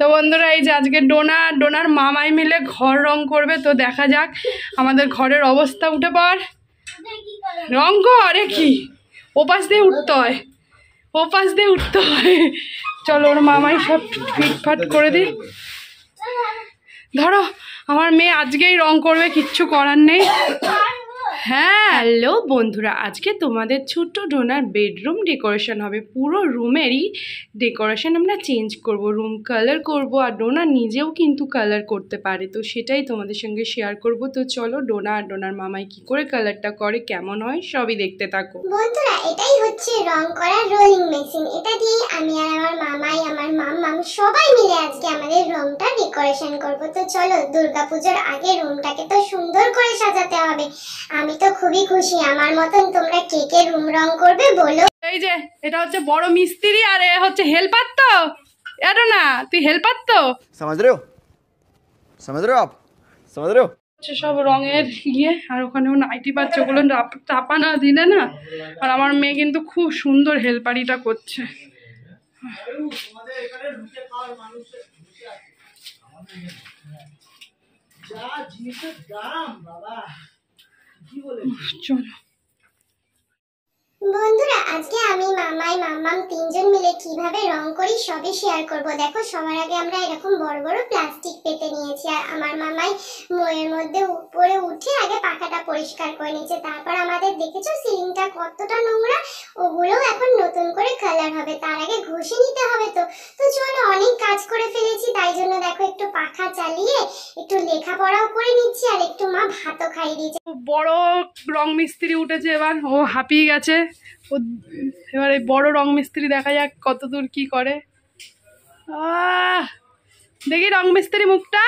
তো বন্ধুরা এই যে আজকে ডোনার মামাই মিলে ঘর রং করবে। তো দেখা যাক আমাদের ঘরের অবস্থা। উঠে পড়, রং কর। কি ওপাশ দিয়ে উঠতে হয়, ওপাশ দিয়ে উঠতে হয়। চলো ওর মামাই সব ফিটফাট করে দিই। ধরো আমার মেয়ে আজকেই রং করবে, কিচ্ছু করার নেই। হ্যাঁ হ্যালো বন্ধুরা, আজকে তোমাদের ছোট্ট ডোনার বেডরুম ডেকোরেশন হবে। পুরো রুমেরই ডেকোরেশন আমরা চেঞ্জ করব, রুম কালার করব। আর ডোনা নিজেও কিন্তু কালার করতে পারে, তো সেটাই তোমাদের সঙ্গে শেয়ার করব। তো চলো ডোনা আর ডোনার মামাই কি করে কালারটা করে, কেমন হয় সবই দেখতে থাকো। বন্ধুরা এটাই হচ্ছে রং করার রোলিং মেশিন। এটা দিয়ে আমি আর আমার মামাই, আমার মাম্মাম সবাই মিলে আজকে আমাদের রুমটা ডেকোরেশন করব। তো চলো, দুর্গাপূজার আগে রুমটাকে তো সুন্দর করে সাজাতে হবে। আমি তো খুবই খুশি। আমার মতন তোমরা কে কে রুম রং করবে বলো। এই যে এটা হচ্ছে বড় মিস্ত্রি আর এ হচ্ছে হেল্পার। তো এটা না, তুই হেল্পার তো समझ रहे हो आप समझ रहे हो। সব রঙের ইয়ে। আর ওখানেও নাইটি পাচ্ছে, ওগুলো চাপা না দিলে না। আর আমার মেয়ে কিন্তু খুব সুন্দর হেল্পারিটা করছে। চলো বন্ধুরা আজকে আমি মামাই মাম্মাম তিনজন মিলে কিভাবে রং করি সবই শেয়ার করব। দেখো সবার আগে আমরা এরকম বড় বড় প্লাস্টিক পেতে নিয়েছি। আর আমার মামাই এর মধ্যে উপরে উঠে আগে পাখাটা পরিষ্কার করে নিয়েছে। তারপর আমাদের দেখেছো সিলিংটা কতটা নোংরা, ওগুলো এখন নতুন করে কালার হবে। তার আগে ঘষে নিতে হবে। তো চলো, অনেক কাজ করে ফেলেছি, তাই জন্য দেখো একটু পাখা চালিয়ে একটু লেখাপড়াও করে নিচ্ছি আর একটু মা ভাতও খাইয়ে দিয়েছে। বড় রং মিস্ত্রি উঠেছে, এবার ও হাঁপিয়ে গেছে। ও এবার এই বড় রং মিস্ত্রি দেখা যাক কতদূর কি করে। দেখি রং মিস্ত্রি মুখটা।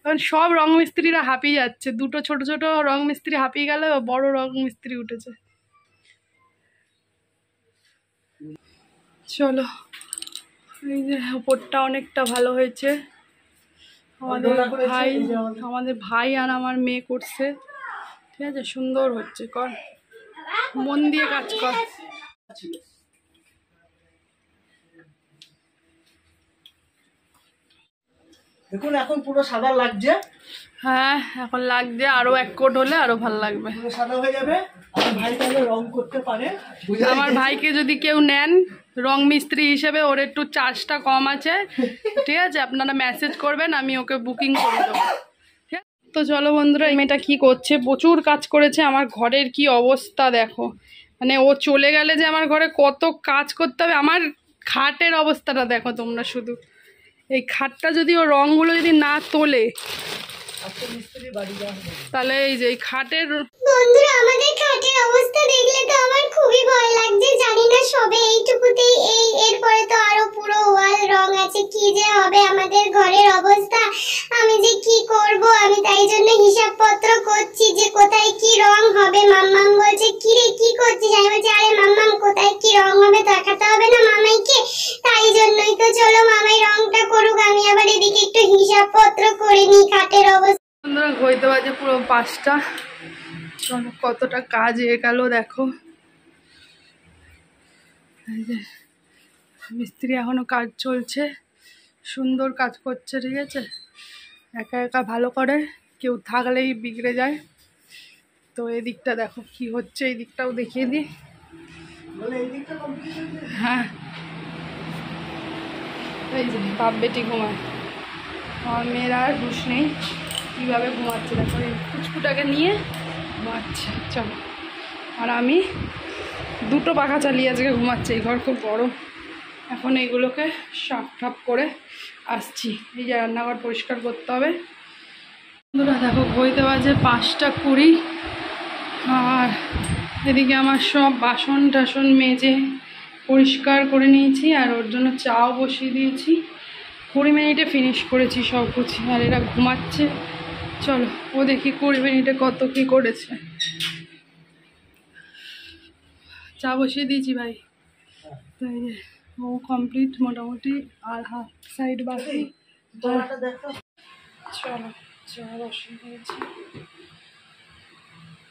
এখন সব রং মিস্ত্রিরা হাঁপিয়ে যাচ্ছে। দুটো ছোট ছোট রং মিস্ত্রি হাঁপিয়ে গেল, বড় রং মিস্ত্রি উঠেছে। চলো, এই যে উপরটা অনেকটা ভালো হয়েছে। আমাদের ভাই আর আমার মেয়ে করছে, ঠিক আছে, সুন্দর হচ্ছে। কর, মন দিয়ে কাজ কর। দেখুন এখন পুরো সাদা লাগছে। হ্যাঁ এখন লাগছে, আরো এক কোট হলে আরো ভালো লাগবে। পুরো সাদা হয়ে যাবে। আমার ভাই তাহলে রং করতে পারে। আমার ভাইকে যদি কেউ নেন রং মিস্ত্রি হিসেবে, ওর একটু চার্জটা কম আছে, ঠিক আছে, আপনারা মেসেজ করবেন, আমি ওকে বুকিং করে দেবো। তো চলো বন্ধুরা, এই মেয়েটা কি করছে, প্রচুর কাজ করেছে। আমার ঘরের কি অবস্থা দেখো, মানে ও চলে গেলে যে আমার ঘরে কত কাজ করতে হবে। আমার খাটের অবস্থাটা দেখো তোমরা শুধু। এই খাটটা যদি ও রঙগুলো যদি না তোলে তাহলে এই যে এই খাটের। বন্ধুরা আমাদের খাটের অবস্থা দেখলে তো আমার খুবই ভয় লাগছে। জানি না সবে এইটুকুতেই এরপরে তো আরো পুরো ওয়াল রং আছে। কি যে হবে আমাদের ঘরের অবস্থা, আমি যে কি করব। আমি তাই জন্য হিসাবপত্র করছি যে কোথায় কি রং হবে। মাম্মাম বলছে কি রে কি করছিস, আমি বলছি আরে মাম্মাম কোথায় কি রং হবে দেখাতে হবে না মামাইকে, তাই জন্যই তো চলো মামাই রংটা করুক, আমি আবার এদিকে একটু হিসাবপত্র করে নিই খাটের অবস্থা। বন্ধুরা ঘড়িতে বাজে পুরো 5টা। চলো কতটা কাজ এ গেল দেখো। মিস্ত্রি এখনো কাজ চলছে, সুন্দর কাজ করছে, ঠিক আছে। একা একা ভালো করে, কেউ থাকলেই বিগড়ে যায়। তো এদিকটা দেখো কি হচ্ছে, এই দিকটাও দেখিয়ে দিই। হ্যাঁ এই যে বাপ বেটি ঘুমায়, আমার মেয়েরা আর হুঁশ নেই, কীভাবে ঘুমাচ্ছে দেখো। এই কুচকুটাকে নিয়ে ঘুমাচ্ছে। চলো, আর আমি দুটো পাখা চালিয়ে আজকে ঘুমাচ্ছে। এই ঘর খুব বড়। এখন এইগুলোকে সাফ টাফ করে আসছি। এই যে রান্নাঘর পরিষ্কার করতে হবে। বন্ধুরা দেখো ঘড়িতে বাজে 5টা 20। আর এদিকে আমার সব বাসন টাসন মেজে পরিষ্কার করে নিয়েছি, আর ওর জন্য চাও বসিয়ে দিয়েছি। 20 মিনিটে ফিনিশ করেছি সব কিছু। আর এরা ঘুমাচ্ছে। চলো ও দেখি 20 মিনিটে কত কি করেছে। চা বসিয়ে দিয়েছি ভাই। তো এই যে ও কমপ্লিট মোটামুটি, আর হাফ সাইড বাকি। চলো চা বসিয়ে দিয়েছি।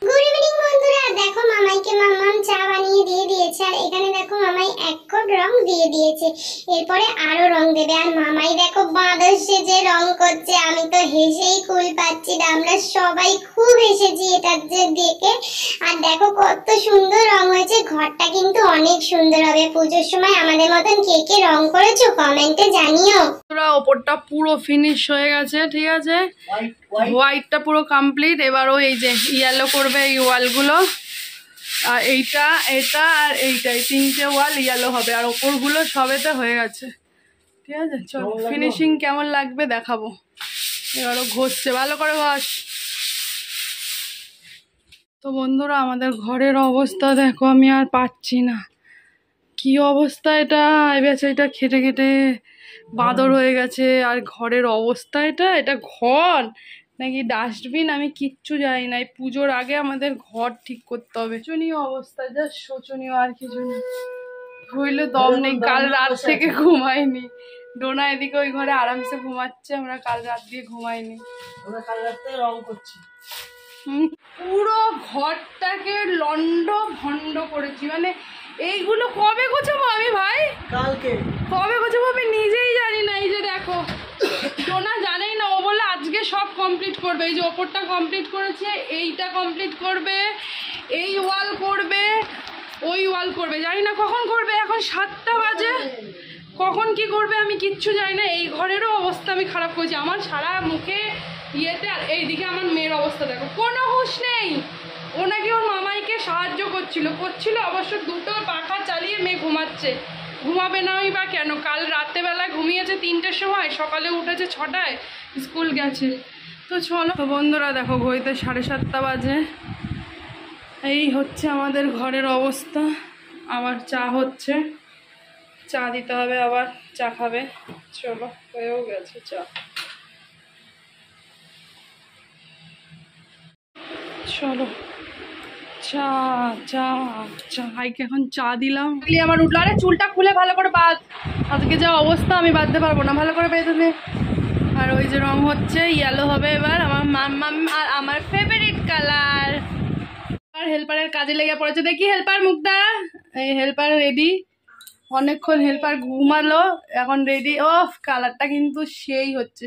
গুড ইভিনিং বন্ধুরা, দেখো মামাইকে মাম্মাম চা বানিয়ে দিয়ে দিয়েছে, আর এখানে দেখো মামাই 1 কোট রং দিয়ে দিয়েছে। এরপরে আরো রং দেবে, আর মামাই দেখো বাঁদর সেজে রং করছে। আমি তো হেসেই কুল পাচ্ছি না, আমরা সবাই খুব হেসেছি এটা দেখে। আর দেখো কত সুন্দর রং হয়েছে, ঘরটা কিন্তু অনেক সুন্দর হবে। পুজোর সময় আমাদের মতন কে কে রং করেছো কমেন্টে জানিও। পুরো ওপরটা পুরো ফিনিশ হয়ে গেছে, ঠিক আছে, হোয়াইটটা পুরো কমপ্লিট। এবারও এই যে ইয়েলো করবে এই ওয়ালগুলো, আর এইটা, এটা আর এইটাই 3টে ওয়াল ইয়েলো হবে, আর ওপরগুলো সবেতে হয়ে গেছে, ঠিক আছে। চল ফিনিশিং কেমন লাগবে দেখাবো। এবারও ঘষছে, ভালো করে ঘষ। তো বন্ধুরা আমাদের ঘরের অবস্থা দেখো, আমি আর পাচ্ছি না, কি অবস্থা এটা। এবার এটা খেটে খেটে বাঁদর হয়ে গেছে। আর ঘরের অবস্থা, এটা ঘর নাকি ডাস্টবিন আমি কিচ্ছু জানি না। এই পুজোর আগে আমাদের ঘর ঠিক করতে হবে। শোচনীয় অবস্থা, যা শোচনীয়, আর কিছু না হইলে দম নেই। কাল রাত থেকে ঘুমাইনি, ডোনা এদিকে ওই ঘরে আরামসে ঘুমাচ্ছে, আমরা কাল রাত দিয়ে ঘুমাইনি, কাল রাতে রং করছি। পুরো ঘরটাকে লন্ড ভন্ড করেছি। মানে এইগুলো কবে গোছাবো আমি ভাই, কালকে কবে গোছাবো আমি নিজেই জানি না। এই যে দেখো ডোনা জানেই না, ও বলে আজকে সব কমপ্লিট করবে। এই যে ওপরটা কমপ্লিট করেছে, এইটা কমপ্লিট করবে, এই ওয়াল করবে, ওই ওয়াল করবে, জানি না কখন করবে। এখন 7টা বাজে, কখন কি করবে আমি কিচ্ছু জানি না। এই ঘরেরও অবস্থা আমি খারাপ করেছি, আমার সারা মুখে ইয়েতে। আর এইদিকে আমার মেয়ের অবস্থা দেখো, কোনো হুঁশ নেই। ও নাকি ওর মামাইকে সাহায্য করছিল অবশ্য, 2টো পাখা চালিয়ে মেয়ে ঘুমাচ্ছে। ঘুমাবে না ওই বা কেন, কাল রাত্রেবেলা ঘুমিয়েছে 3টের সময়, সকালে উঠেছে 6টায়, স্কুল গেছে। তো চলো তো বন্ধুরা দেখো, ঘড়িতে 7:30 বাজে। এই হচ্ছে আমাদের ঘরের অবস্থা। আবার চা হচ্ছে, চা দিতে হবে, আবার চা খাবে। চলো, হয়েও গেছে চা। চলো চা চা চা, ভাইকে এখন চা দিলাম। আমার উঠলো, আরে চুলটা খুলে ভালো করে বাঁধ, আজকে যা অবস্থা আমি বাঁধতে পারবো না, ভালো করে বেঁধে দে। আর ওই যে রং হচ্ছে, ইয়েলো হবে এবার, আমার মাম্মাম আর আমার ফেভারিট কালার। আর হেল্পারের কাজে লেগে পড়েছে, দেখি হেল্পার মুখটা। এই হেল্পার রেডি, অনেকক্ষণ হেল্পার ঘুমালো, এখন রেডি। অফ কালারটা কিন্তু সেই হচ্ছে,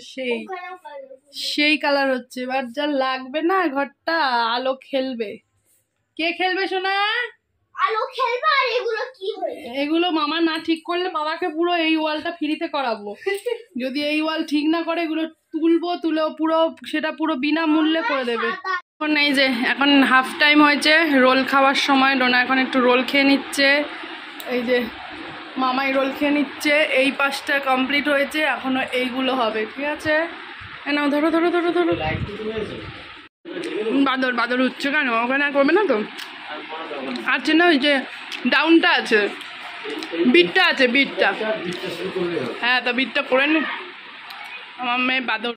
সেই কালার হচ্ছে। এবার যা লাগবে না ঘরটা, আলো খেলবে। কে খেলবে সোনা? আলো খেলবে। আর এগুলো কি হয়েছে? এগুলো মামা না ঠিক করলে মামাকে পুরো এই ওয়ালটা ফ্রিতে করাবো। যদি এই ওয়াল ঠিক না করে, এগুলো তুলে পুরো সেটা পুরো বিনামূল্যে করে দেবে। এখন এই যে এখন হাফ টাইম হয়েছে, রোল খাওয়ার সময়। ডোনা এখন একটু রোল খেয়ে নিচ্ছে, এই যে মামাই রোল খেয়ে নিচ্ছে। এই পাশটা কমপ্লিট হয়েছে, এখনো এইগুলো হবে, ঠিক আছে। নাও ধরো ধরো ধরো ধরো। বাদর উঠছে কেন, ওখানে আর করবে না তো? আছে না, ওই যে ডাউনটা আছে, বিটটা আছে, বিটটা। হ্যাঁ, তো বিটটা করে নি। আমার মেয়ে বাদর।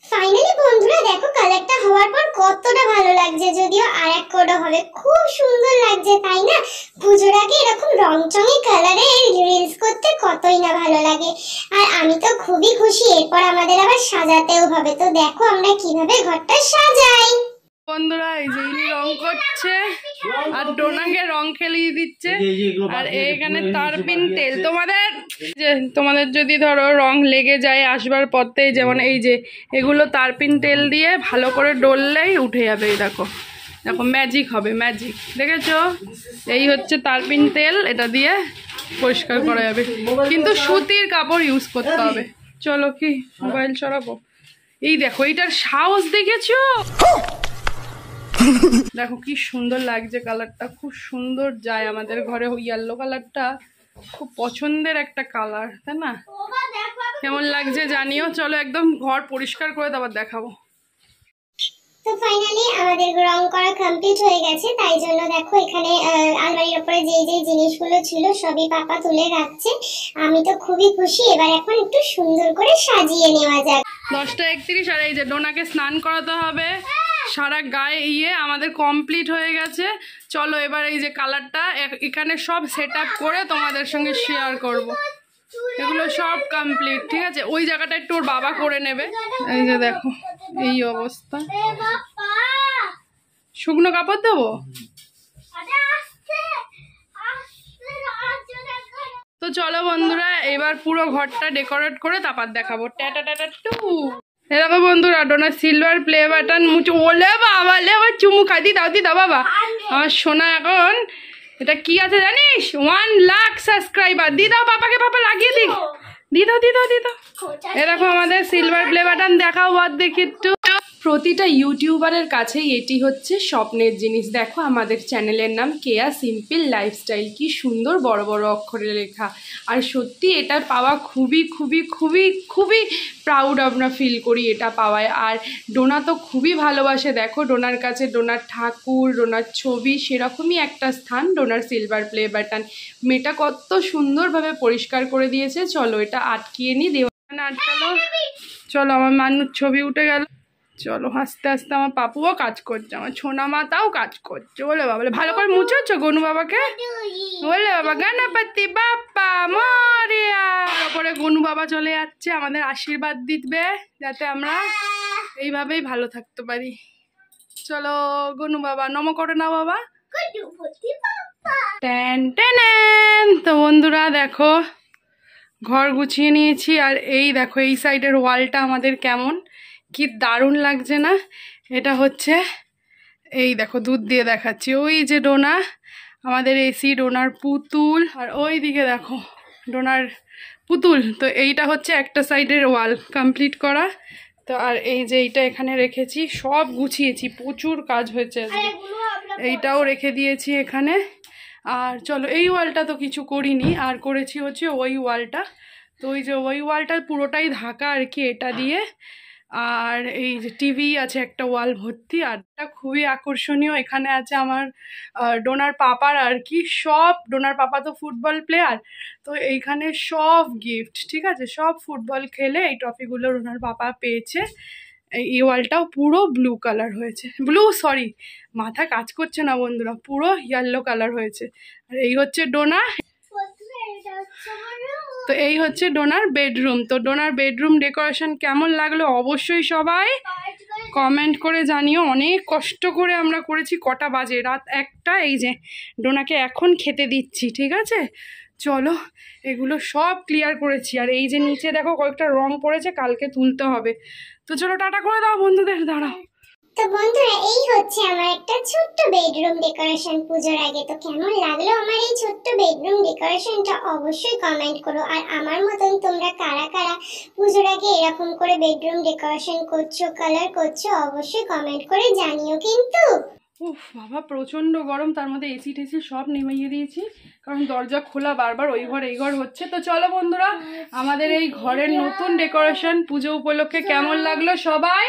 ফাইনালি বন্ধুরা দেখো কালারটা হওয়ার পর কতটা ভালো লাগছে। যদিও আর 1 কোট হবে, খুব সুন্দর লাগছে তাই না? পুজোর আগে এরকম রংচঙে কালারে রিলস করতে কতই না ভালো লাগে। আর আমি তো খুবই খুশি, এরপর আমাদের আবার সাজাতেও হবে। তো দেখো আমরা কিভাবে ঘরটা সাজাই। বন্ধুরা এই যে ইনি রং করছে, আর ডোনাকে রং খেলিয়ে দিচ্ছে। আর এখানে তারপিন তেল, তোমাদের যদি ধরো রং লেগে যায় আসবার পথেই, যেমন এই যে এগুলো তারপিন তেল দিয়ে ভালো করে ডললেই উঠে যাবে। এই দেখো দেখো, ম্যাজিক হবে, ম্যাজিক, দেখেছো? এই হচ্ছে তারপিন তেল, এটা দিয়ে পরিষ্কার করা যাবে, কিন্তু সুতির কাপড় ইউজ করতে হবে। চলো কি মোবাইল সরাবো? এই দেখো, এইটার সাহস দেখেছো? দেখো কি সুন্দর লাগছে কালারটা, খুব সুন্দর যায় আমাদের ঘরে। ইয়েলো কালারটা খুব পছন্দের একটা কালার, তাই না? কেমন লাগছে জানিও। চলো একদম ঘর পরিষ্কার করে তারপর দেখাবো। তো ফাইনালি আমাদের রং করা কমপ্লিট হয়ে গেছে, তাই জন্য দেখো এখানে আলমারির উপরে যে জিনিসগুলো ছিল সবই পাপা তুলে রাখছে। আমি তো খুবই খুশি। এবার এখন একটু সুন্দর করে সাজিয়ে নেওয়া যাক। 10:31। আর এই যে ডোনাকে স্নান করাতে হবে, সারা গায়ে আমাদের কমপ্লিট হয়ে গেছে। চলো এবার এই যে কালারটা এখানে সব সেট আপ করে তোমাদের সঙ্গে শেয়ার করব। এগুলো সব কমপ্লিট, ঠিক আছে। ওই জায়গাটা একটু ওর বাবা করে নেবে। এই যে দেখো এই অবস্থা। শুকনো কাপড় দেবো? চলো বন্ধুরা এবার পুরো ঘরটা ডেকোরেট করে তারপর দেখাবো। টাটা টাটা টু। এরকম বন্ধুরা ডোনার সিলভার প্লে বাটন মুছে ওলে বাবা লে আবার চুমু খাই দি দাও বাবা। আমার সোনা এখন এটা কি আছে জানিস? 1 লাখ সাবস্ক্রাইবার। দি দাও পাপাকে, পাপা লাগিয়ে দি দাও। এরকম আমাদের সিলভার প্লে বাটন দেখাও বাদ দেখি একটু। প্রতিটা ইউটিউবারের কাছেই এটি হচ্ছে স্বপ্নের জিনিস। দেখো আমাদের চ্যানেলের নাম কেয়া সিম্পল লাইফস্টাইল, কি সুন্দর বড় বড় অক্ষরে লেখা। আর সত্যি এটা পাওয়া খুবই খুবই খুবই খুবই প্রাউড আমরা ফিল করি এটা পাওয়ায়। আর ডোনা তো খুবই ভালোবাসে। দেখো ডোনার কাছে ডোনার ঠাকুর, ডোনার ছবি, সেরকমই একটা স্থান ডোনার সিলভার প্লে বাটন। মেয়েটা কত সুন্দরভাবে পরিষ্কার করে দিয়েছে। চলো এটা আটকিয়ে নিই, দেওয়ালে আটকালো। চলো আমার মানুষ ছবি উঠে গেল। চলো আস্তে আস্তে আমার পাপুও কাজ করছে, আমার ছোনা মাতাও কাজ করছে। বলে বাবা ভালো করে মুছেছো গনু বাবাকে? বলে বাবা গণপতি বাপ্পা মরিয়া। তারপরে গনু বাবা চলে যাচ্ছে আমাদের আশীর্বাদ দিবে যাতে আমরা এইভাবেই ভালো থাকতে পারি। চলো গনু বাবা নম করে নাও বাবা। Ten ten. তো বন্ধুরা দেখো ঘর গুছিয়ে নিয়েছি। আর এই দেখো এই সাইডের ওয়ালটা আমাদের কেমন কি দারুণ লাগছে না? এটা হচ্ছে এই দেখো দুধ দিয়ে দেখাচ্ছি, ওই যে ডোনা আমাদের এসি, ডোনার পুতুল, আর ওই দিকে দেখো ডোনার পুতুল। তো এইটা হচ্ছে একটা সাইডের ওয়াল কমপ্লিট করা। তো আর এই যে এইটা এখানে রেখেছি, সব গুছিয়েছি, প্রচুর কাজ হয়েছে আজকে। এইটাও রেখে দিয়েছি এখানে। আর চলো এই ওয়ালটা তো কিছু করিনি, আর করেছি হচ্ছে ওই ওয়ালটা। তো ওই যে ওই ওয়ালটা পুরোটাই ঢাকা আর কি এটা দিয়ে। আর এই যে টিভি আছে একটা ওয়াল ভর্তি। আর এটা খুবই আকর্ষণীয়, এখানে আছে আমার ডোনার পাপার আর কি সব। ডোনার পাপা তো ফুটবল প্লেয়ার, তো এইখানে সব গিফট, ঠিক আছে, সব ফুটবল খেলে এই ট্রফিগুলো ডোনার পাপা পেয়েছে। এই ওয়ালটাও পুরো ব্লু কালার হয়েছে, সরি মাথা কাজ করছে না বন্ধুরা, পুরো ইয়েলো কালার হয়েছে। আর এই হচ্ছে ডোনা। তো এই হচ্ছে ডোনার বেডরুম। তো ডোনার বেডরুম ডেকোরেশন কেমন লাগলো অবশ্যই সবাই কমেন্ট করে জানিও। অনেক কষ্ট করে আমরা করেছি। কটা বাজে? রাত 1টা। এই যে ডোনাকে এখন খেতে দিচ্ছি, ঠিক আছে। চলো এগুলো সব ক্লিয়ার করেছি। আর এই যে নিচে দেখো কয়েকটা রং পড়েছে, কালকে তুলতে হবে। তো চলো টাটা করে দাও বন্ধুদের, দাঁড়াও। তো বন্ধুরা এই হচ্ছে আমার একটা ছোট্ট বেডরুম ডেকোরেশন পুজোর আগে। তো কেমন লাগলো আমার এই ছোট্ট বেডরুম ডেকোরেশনটা অবশ্যই কমেন্ট করো। আর আমার মতন তোমরা কারা কারা পুজোর আগে এরকম করে বেডরুম ডেকোরেশন করছো, কালার করছো, অবশ্যই কমেন্ট করে জানিও কিন্তু। উফ বাবা প্রচণ্ড গরম, তার মধ্যে এসি টেসি সব নেমেইয়ে দিয়েছি কারণ দরজা খোলা বারবার, ওই ঘর এই ঘর হচ্ছে। তো চলো বন্ধুরা আমাদের এই ঘরের নতুন ডেকোরেশন পুজো উপলক্ষে কেমন লাগলো সবাই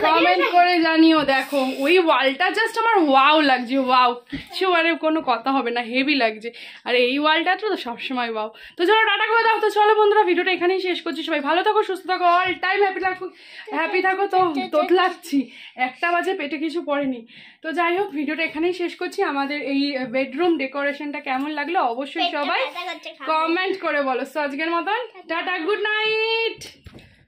কমেন্ট করে জানিও। দেখো ওই ওয়ালটা জাস্ট আমার ওয়াও লাগছে, ওয়াও, কিচ্ছু মানে কোনো কথা হবে না, হেভি লাগছে। আর এই ওয়ালটা তো সবসময় ওয়াও। তো চলো টাটা করে দাও। তো চলো বন্ধুরা ভিডিওটা এখানেই শেষ করছি। সবাই ভালো থাকো, সুস্থ থাকো, অল টাইম হ্যাপি থাকো। তো তোতলাচ্ছি, 1টা বাজে, পেটে কিছু পড়েনি। তো যাই হোক ভিডিওটা এখানেই শেষ করছি। আমাদের এই বেডরুম ডেকোরেশনটা কেমন লাগলো অবশ্যই সবাই কমেন্ট করে বলো। তো আজকের মতন টাটা, গুড নাইট।